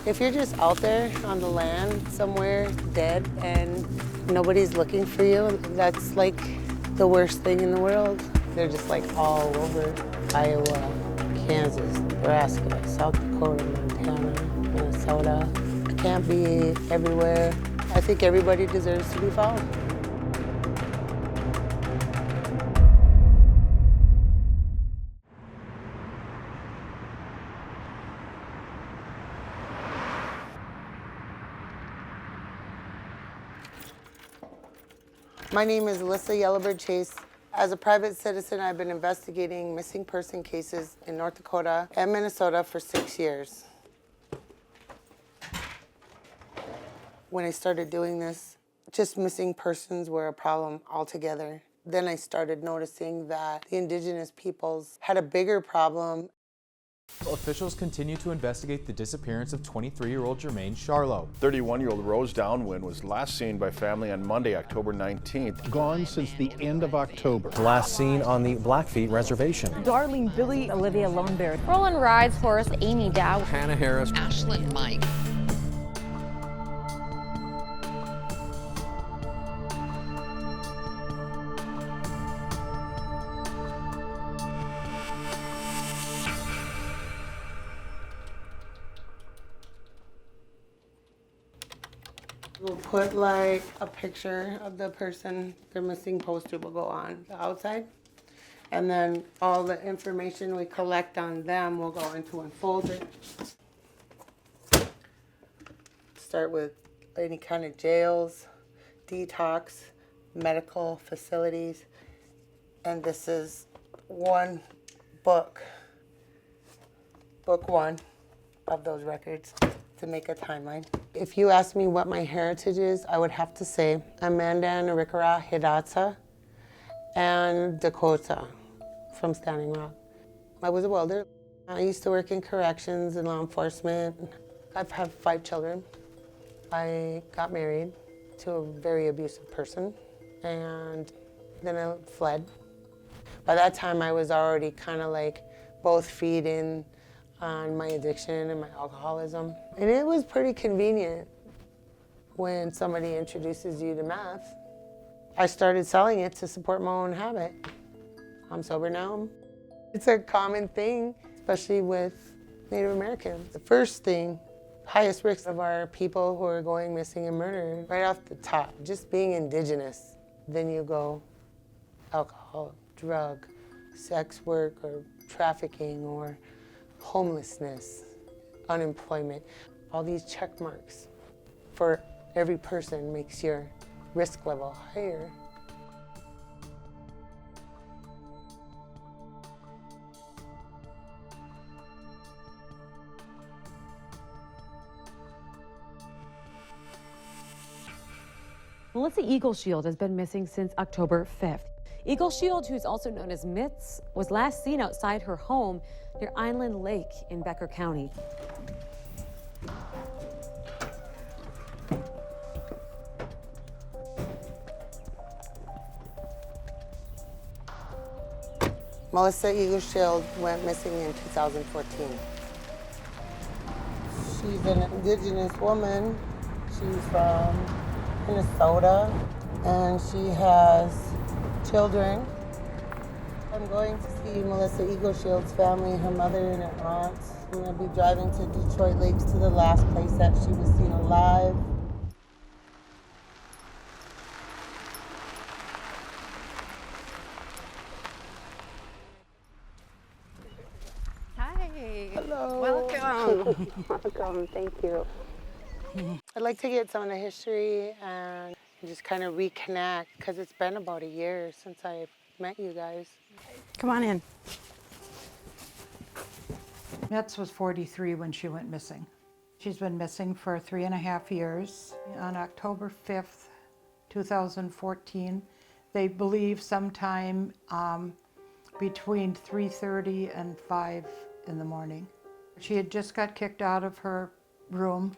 If you're just out there on the land somewhere dead and nobody's looking for you, that's like the worst thing in the world. They're just like all over Iowa, Kansas, Nebraska, South Dakota, Montana, Minnesota. I can't be everywhere. I think everybody deserves to be found. My name is Lissa Yellowbird-Chase. As a private citizen, I've been investigating missing person cases in North Dakota and Minnesota for 6 years. When I started doing this, just missing persons were a problem altogether. Then I started noticing that the indigenous peoples had a bigger problem. Officials continue to investigate the disappearance of 23-year-old Jermaine Charlo. 31-year-old Rose Downwind was last seen by family on Monday, October 19th. Gone since the end of October. Last seen on the Blackfeet Reservation. Darlene Billy, Olivia Lundberg. Roland Rides horse Amy Dow. Hannah Harris. Ashlyn Mike. We'll put like a picture of the person, their missing poster will go on the outside. And then all the information we collect on them will go into one folder. Start with any kind of jails, detox, medical facilities. And this is one book one of those records to make a timeline. If you ask me what my heritage is, I would have to say Amanda and Arikara Hidatsa and Dakota from Standing Rock. I was a welder. I used to work in corrections and law enforcement. I've had 5 children. I got married to a very abusive person, and then I fled. By that time, I was already kind of like both feeding on my addiction and my alcoholism. And it was pretty convenient when somebody introduces you to meth. I started selling it to support my own habit. I'm sober now. It's a common thing, especially with Native Americans. The first thing, highest risk of our people who are going missing and murdered, right off the top, just being indigenous. Then you go alcohol, drug, sex work, or trafficking, or homelessness, unemployment. All these check marks for every person makes your risk level higher. Melissa Eagleshield has been missing since October 5th. Eagleshield, who's also known as Mitts, was last seen outside her home near Inland Lake in Becker County. Melissa Eagleshield went missing in 2014. She's an indigenous woman. She's from Minnesota, and she has children. I'm going to see Melissa Eagleshield's family, her mother and her aunts. I'm going to be driving to Detroit Lakes to the last place that she was seen alive. Hi. Hello. Welcome. Welcome, thank you. I'd like to get some of the history and just kind of reconnect, because it's been about a year since I met you guys. Come on in. Mitts was 43 when she went missing. She's been missing for 3.5 years. On October 5th, 2014, they believe sometime between 3:30 and 5 in the morning. She had just got kicked out of her room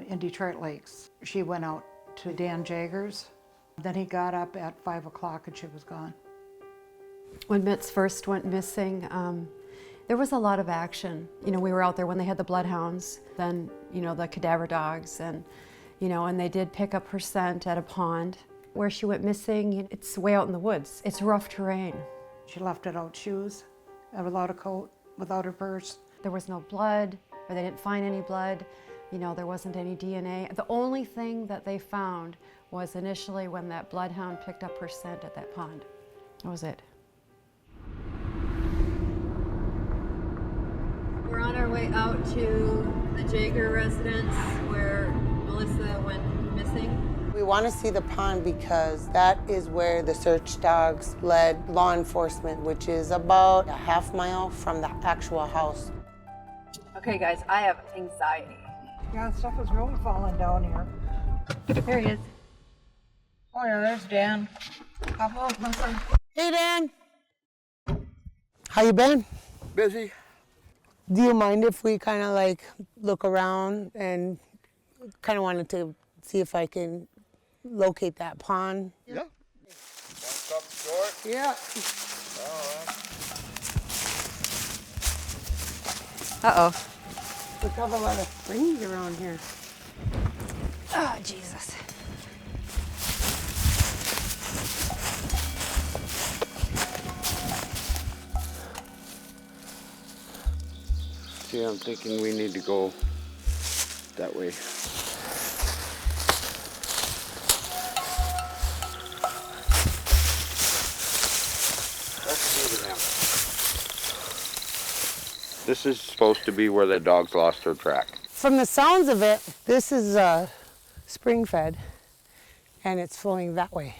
in Detroit Lakes. She went out to Dan Jager's. Then he got up at 5 o'clock and she was gone. When Mitts first went missing, There was a lot of action. You know, we were out there when they had the bloodhounds, then, you know, the cadaver dogs, and, you know, and they did pick up her scent at a pond. Where she went missing, it's way out in the woods. It's rough terrain. She left without shoes, and without a coat, without her purse. There was no blood, or they didn't find any blood. You know, there wasn't any DNA. The only thing that they found was initially when that bloodhound picked up her scent at that pond. That was it. We're on our way out to the Jaeger residence where Melissa went missing. We want to see the pond because that is where the search dogs led law enforcement, which is about a half mile from the actual house. Okay guys, I have anxiety. Yeah, stuff is really falling down here. There he is. Oh yeah, there's Dan. How about Melissa? Hey, Dan. How you been? Busy. Do you mind if we kind of like look around and kind of wanted to see if I can locate that pond? Yeah. Want to stop short? Yeah. All right. Uh-oh. We have a lot of springs around here. Oh, Jesus. See, I'm thinking we need to go that way. This is supposed to be where the dogs lost their track. From the sounds of it, this is spring fed and it's flowing that way.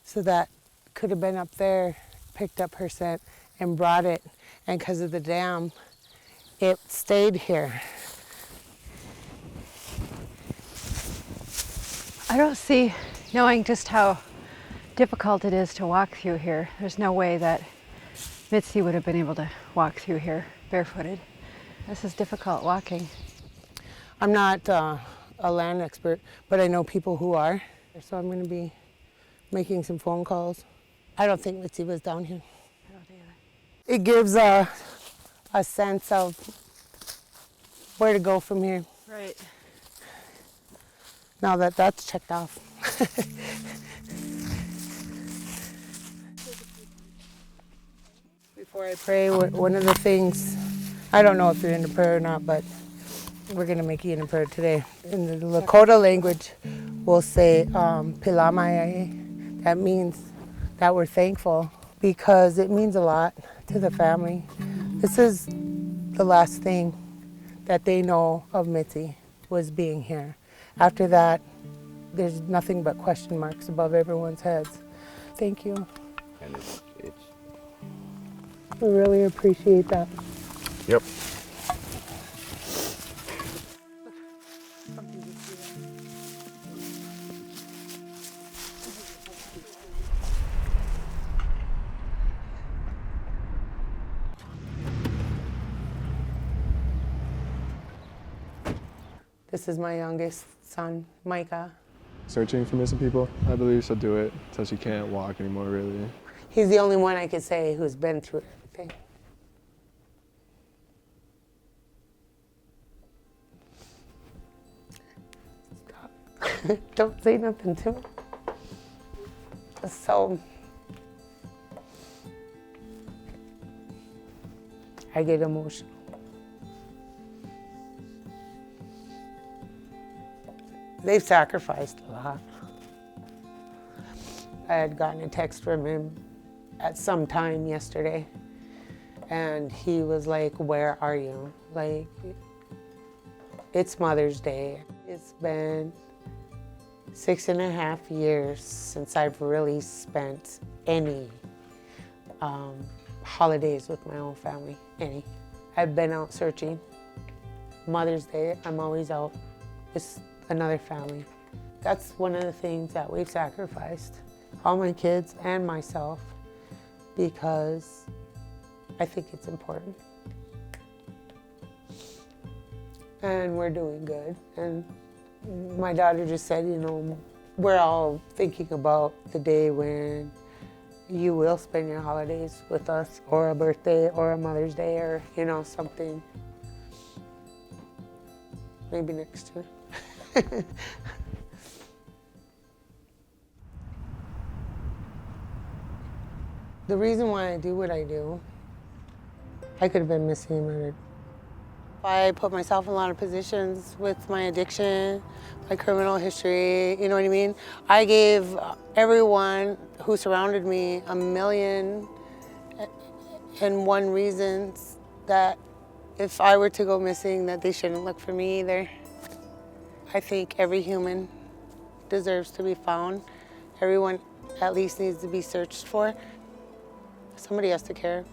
So that could have been up there, picked up her scent and brought it. And because of the dam, it stayed here. I don't see, knowing just how difficult it is to walk through here, there's no way that Mitzi would have been able to walk through here barefooted. This is difficult walking. I'm not a land expert, but I know people who are. So I'm going to be making some phone calls. I don't think Mitzi was down here. I don't either. It gives a sense of where to go from here. Right. Now that that's checked off. Before I pray, one of the things, I don't know if you're into prayer or not, but we're going to make you into prayer today. In the Lakota language, we'll say Pilamayae. That means that we're thankful because it means a lot to the family. This is the last thing that they know of Mitzi was being here. After that, there's nothing but question marks above everyone's heads. Thank you. And it's We really appreciate that. Yep. This is my youngest son, Micah. Searching for missing people. I believe she'll do it until she can't walk anymore, really. He's the only one I could say who's been through everything. Stop. Don't say nothing to him. So, I get emotional. They've sacrificed a lot. I had gotten a text from him at some time yesterday, and he was like, "Where are you?" Like, it's Mother's Day. It's been 6.5 years since I've really spent any holidays with my own family, any. I've been out searching. Mother's Day, I'm always out. It's another family. That's one of the things that we've sacrificed, all my kids and myself, because I think it's important. And we're doing good. And my daughter just said, you know, we're all thinking about the day when, you will spend your holidays with us, or a birthday, or a Mother's Day, or, you know, something. Maybe next year. The reason why I do what I do, I could have been missing and murdered. I put myself in a lot of positions with my addiction, my criminal history, you know what I mean? I gave everyone who surrounded me 1,000,001 reasons that if I were to go missing, that they shouldn't look for me either. I think every human deserves to be found. Everyone at least needs to be searched for. Somebody has to care.